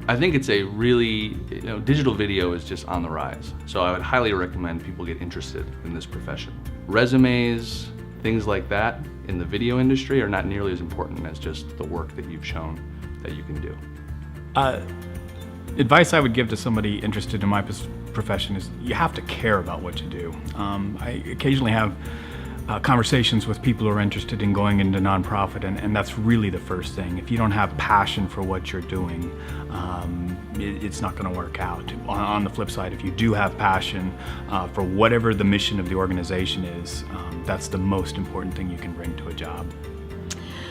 I think it's a really, digital video is just on the rise. So I would highly recommend people get interested in this profession. Resumes, things like that in the video industry are not nearly as important as just the work that you've shown that you can do. Advice I would give to somebody interested in my profession is you have to care about what you do. I occasionally have conversations with people who are interested in going into nonprofit, and that's really the first thing. If you don't have passion for what you're doing, it's not going to work out. On the flip side, if you do have passion for whatever the mission of the organization is, that's the most important thing you can bring to a job.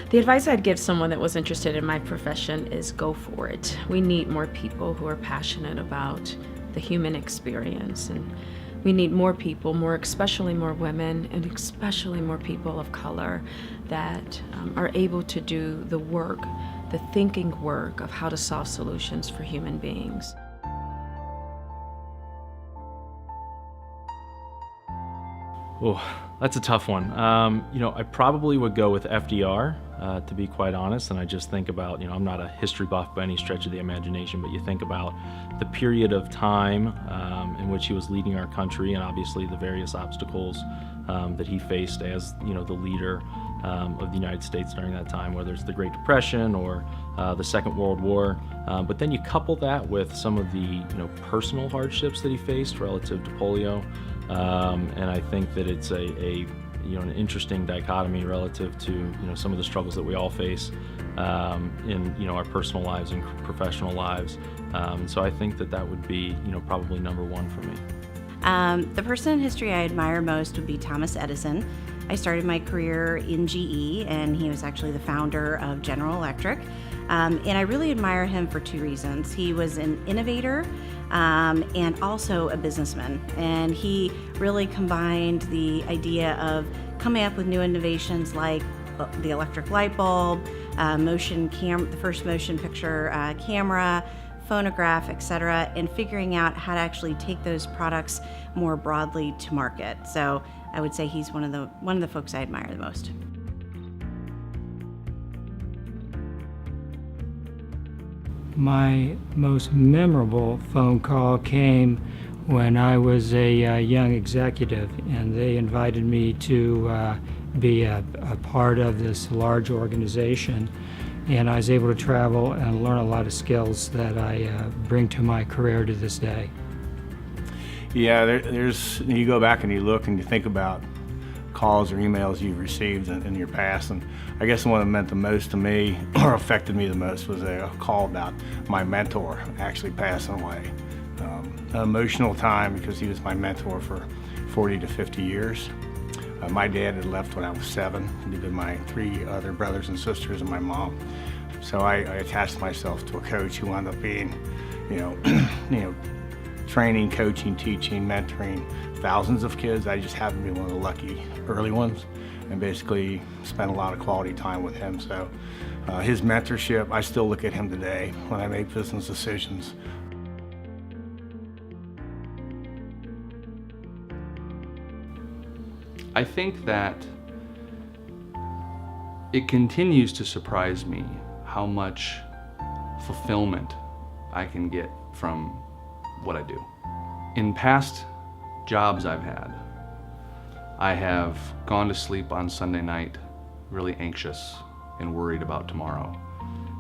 The advice I'd give someone that was interested in my profession is go for it. We need more people who are passionate about the human experience, and we need more people, especially more women, and especially more people of color that are able to do the work, the thinking work of how to solve solutions for human beings. Oh, that's a tough one. I probably would go with FDR, to be quite honest, and I just think about, I'm not a history buff by any stretch of the imagination, but you think about the period of time in which he was leading our country, and obviously the various obstacles that he faced as, the leader of the United States during that time, whether it's the Great Depression or the Second World War. But then you couple that with some of the, personal hardships that he faced relative to polio. And I think that it's an interesting dichotomy relative to some of the struggles that we all face in our personal lives and professional lives. So I think that would be probably number one for me. The person in history I admire most would be Thomas Edison. I started my career in GE, and he was actually the founder of General Electric. And I really admire him for two reasons. He was an innovator and also a businessman. And he really combined the idea of coming up with new innovations like the electric light bulb, the first motion picture camera, phonograph, etc., and figuring out how to actually take those products more broadly to market. So I would say he's one of the folks I admire the most. My most memorable phone call came when I was a young executive, and they invited me to be a part of this large organization, and I was able to travel and learn a lot of skills that I bring to my career to this day. Yeah, there's you go back and you look and you think about calls or emails you've received in your past, and I guess the one that meant the most to me or affected me the most was a call about my mentor actually passing away. An emotional time because he was my mentor for 40 to 50 years. My dad had left when I was 7. He did my 3 other brothers and sisters and my mom. So I attached myself to a coach who wound up being, training, coaching, teaching, mentoring thousands of kids. I just happened to be one of the lucky early ones, and basically spent a lot of quality time with him. So his mentorship, I still look at him today when I make business decisions. I think that it continues to surprise me how much fulfillment I can get from what I do. In past jobs I've had, I have gone to sleep on Sunday night really anxious and worried about tomorrow.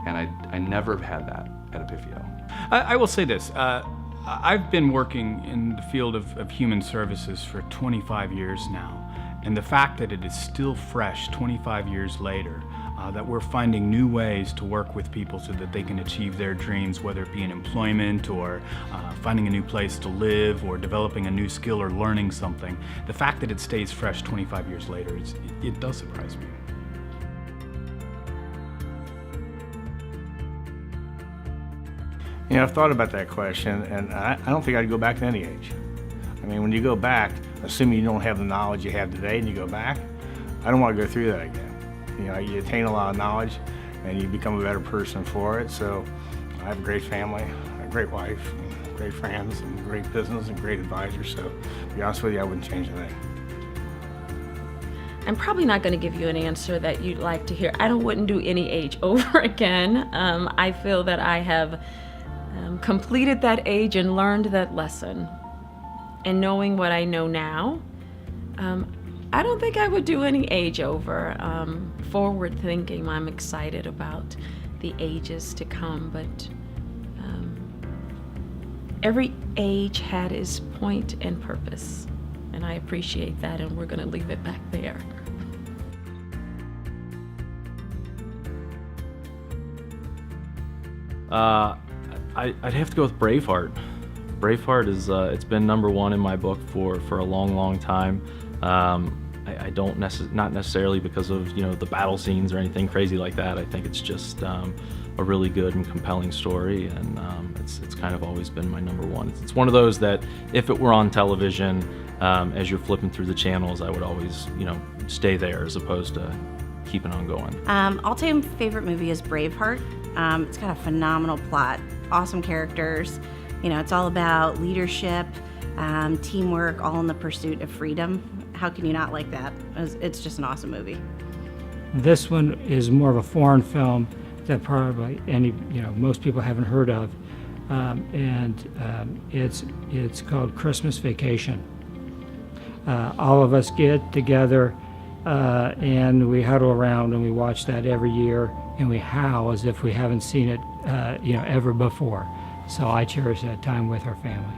And I never have had that at Epifio. I will say this. I've been working in the field of human services for 25 years now. And the fact that it is still fresh 25 years later, that we're finding new ways to work with people so that they can achieve their dreams, whether it be in employment or finding a new place to live or developing a new skill or learning something. The fact that it stays fresh 25 years later, it does surprise me. I've thought about that question, and I don't think I'd go back to any age. I mean, when you go back, assuming you don't have the knowledge you have today and you go back, I don't want to go through that again. You attain a lot of knowledge and you become a better person for it. So I have a great family, a great wife, and great friends, and great business and great advisors. So to be honest with you, I wouldn't change a thing. I'm probably not going to give you an answer that you'd like to hear. I wouldn't do any age over again. I feel that I have completed that age and learned that lesson. And knowing what I know now, I don't think I would do any age over. Forward thinking, I'm excited about the ages to come, but every age had its point and purpose, and I appreciate that, and we're going to leave it back there. I'd have to go with Braveheart. Braveheart is it's been #1 in my book for a long time. I don't not necessarily because of the battle scenes or anything crazy like that. I think it's just a really good and compelling story, and it's kind of always been my #1. It's one of those that if it were on television, as you're flipping through the channels, I would always stay there as opposed to keeping on going. All-time favorite movie is Braveheart. It's got a phenomenal plot, awesome characters. It's all about leadership, teamwork, all in the pursuit of freedom. How can you not like that? It's just an awesome movie. This one is more of a foreign film that probably most people haven't heard of, and it's called Christmas Vacation. All of us get together and we huddle around and we watch that every year, and we howl as if we haven't seen it ever before. So I cherish that time with our family.